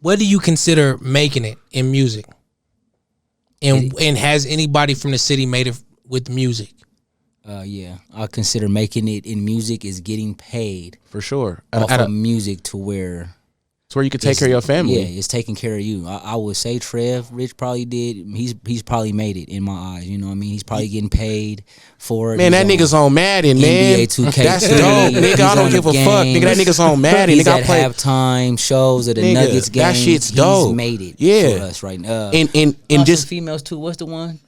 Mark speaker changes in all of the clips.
Speaker 1: what do you consider making it in music? And has anybody from the city made it with music?
Speaker 2: Yeah, I consider making it in music is getting paid
Speaker 3: for sure
Speaker 2: off of music to where
Speaker 3: you could take care of your family.
Speaker 2: Yeah, it's taking care of you. I would say Trev Rich probably did. He's probably made it in my eyes. You know what I mean? He's probably getting paid for it.
Speaker 3: Man, that nigga's on Madden, man.
Speaker 2: NBA 2K.
Speaker 3: That's dope, nigga. I don't give a fuck, nigga. That nigga's on Madden.
Speaker 2: He's
Speaker 3: nigga,
Speaker 2: at halftime shows of the Nuggets game.
Speaker 3: That shit's dope.
Speaker 2: He's made it for us right now.
Speaker 3: And just
Speaker 2: females too. What's the one?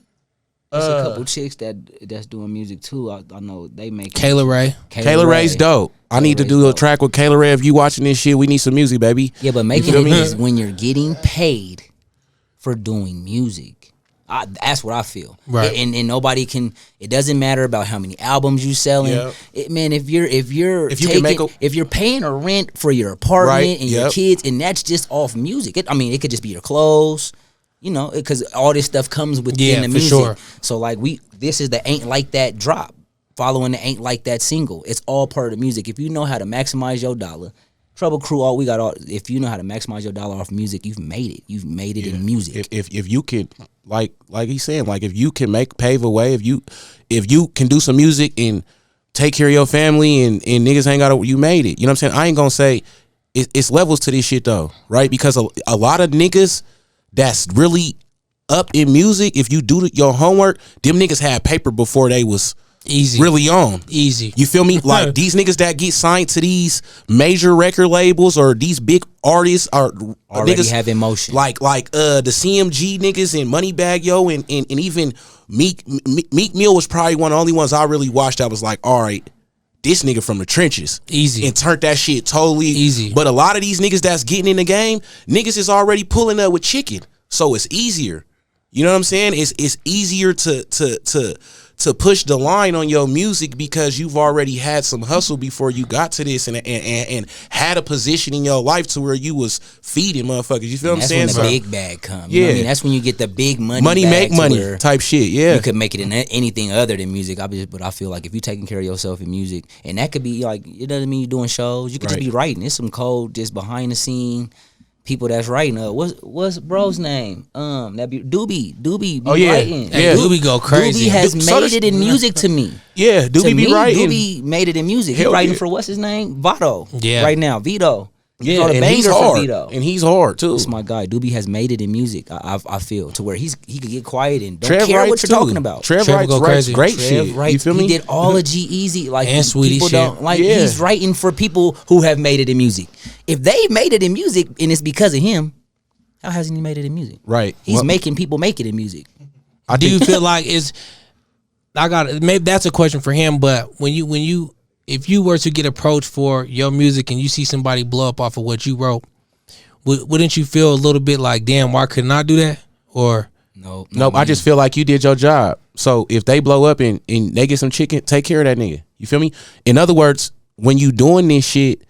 Speaker 2: There's a couple chicks that's doing music too. I know they make
Speaker 1: Kayla Ray.
Speaker 3: Kayla Ray's dope. I need to do a track with Kayla Ray. If you watching this shit, we need some music, baby.
Speaker 2: Yeah, but making it is when you're getting paid for doing music. That's what I feel.
Speaker 1: Right.
Speaker 2: And nobody can. It doesn't matter about how many albums you selling. Yep. Man, if you're paying a rent for your apartment and your kids, and that's just off music. It could just be your clothes. You know, because all this stuff comes within the music. Sure. So like this is the Ain't Like That drop, following the Ain't Like That single. It's all part of the music. If you know how to maximize your dollar, Trouble Crew, if you know how to maximize your dollar off music, you've made it. You've made it in music.
Speaker 3: If you can, like he's saying, like if you can pave a way, if you can do some music and take care of your family and niggas ain't got you made it. You know what I'm saying? I ain't gonna say it's levels to this shit though, right? Because a lot of niggas that's really up in music, if you do your homework, them niggas had paper before they was really on.
Speaker 1: Easy.
Speaker 3: You feel me? Like these niggas that get signed to these major record labels or these big artists are
Speaker 2: already
Speaker 3: niggas
Speaker 2: have emotion.
Speaker 3: Like the CMG niggas and Moneybagg Yo and even Meek Mill was probably one of the only ones I really watched that was like, all right, this nigga from the trenches.
Speaker 1: Easy.
Speaker 3: And turned that shit totally
Speaker 1: easy.
Speaker 3: But a lot of these niggas that's getting in the game, niggas is already pulling up with chicken. So it's easier. You know what I'm saying? It's easier to push the line on your music because you've already had some hustle before you got to this and had a position in your life to where you was feeding motherfuckers. You feel what I'm saying?
Speaker 2: That's when the big bag comes. Yeah. You know what I mean? That's when you get the big money
Speaker 3: make money type shit. Yeah.
Speaker 2: You could make it in anything other than music. But I feel like if you're taking care of yourself in music, and that could be like, it doesn't mean you're doing shows. You could just be writing. There's some code just behind the scene. People that's writing. What's bro's name? That be Doobie be writing.
Speaker 1: Yeah, Doobie go crazy.
Speaker 2: Doobie has made it in music to me.
Speaker 3: Yeah, Doobie be writing.
Speaker 2: Doobie made it in music. He's writing for what's his name? Vito.
Speaker 1: Yeah.
Speaker 2: Right now, Vito.
Speaker 3: Yeah, and he's hard. And he's hard too.
Speaker 2: It's my guy. Doobie has made it in music. I feel to where he could get quiet and don't care what you're talking about.
Speaker 3: Trev writes great shit. You feel me?
Speaker 2: He did all of G-Eazy. Like
Speaker 1: and Sweetie
Speaker 2: people
Speaker 1: shit.
Speaker 2: Don't like. Yeah. He's writing for people who have made it in music. If they made it in music and it's because of him, how hasn't he made it in music?
Speaker 3: Right.
Speaker 2: He's making people make it in music.
Speaker 1: Do you feel like maybe that's a question for him, but if you were to get approached for your music and you see somebody blow up off of what you wrote, wouldn't you feel a little bit like, damn, why couldn't I do that? Or
Speaker 3: nope. I just feel like you did your job. So if they blow up and they get some chicken, take care of that nigga. You feel me? In other words, when you doing this shit,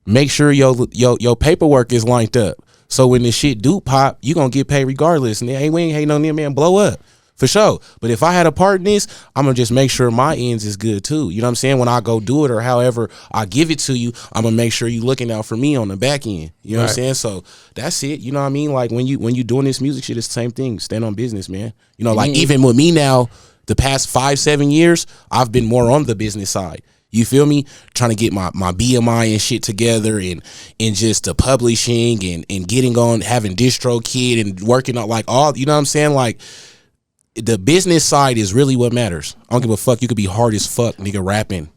Speaker 3: make sure your paperwork is lined up. So when this shit do pop, you gonna get paid regardless. And we ain't hating on them, man. Blow up. For sure. But if I had a part in this, I'm going to just make sure my ends is good too. You know what I'm saying? When I go do it or however I give it to you, I'm going to make sure you looking out for me on the back end. You know what I'm saying? So that's it. You know what I mean? Like when you doing this music shit, it's the same thing. Stand on business, man. You know, like even with me now, the past 5-7 years, I've been more on the business side. You feel me? Trying to get my BMI and shit together and just the publishing and getting on, having DistroKid and working on like all, you know what I'm saying? Like, the business side is really what matters. I don't give a fuck. You could be hard as fuck, nigga, rapping.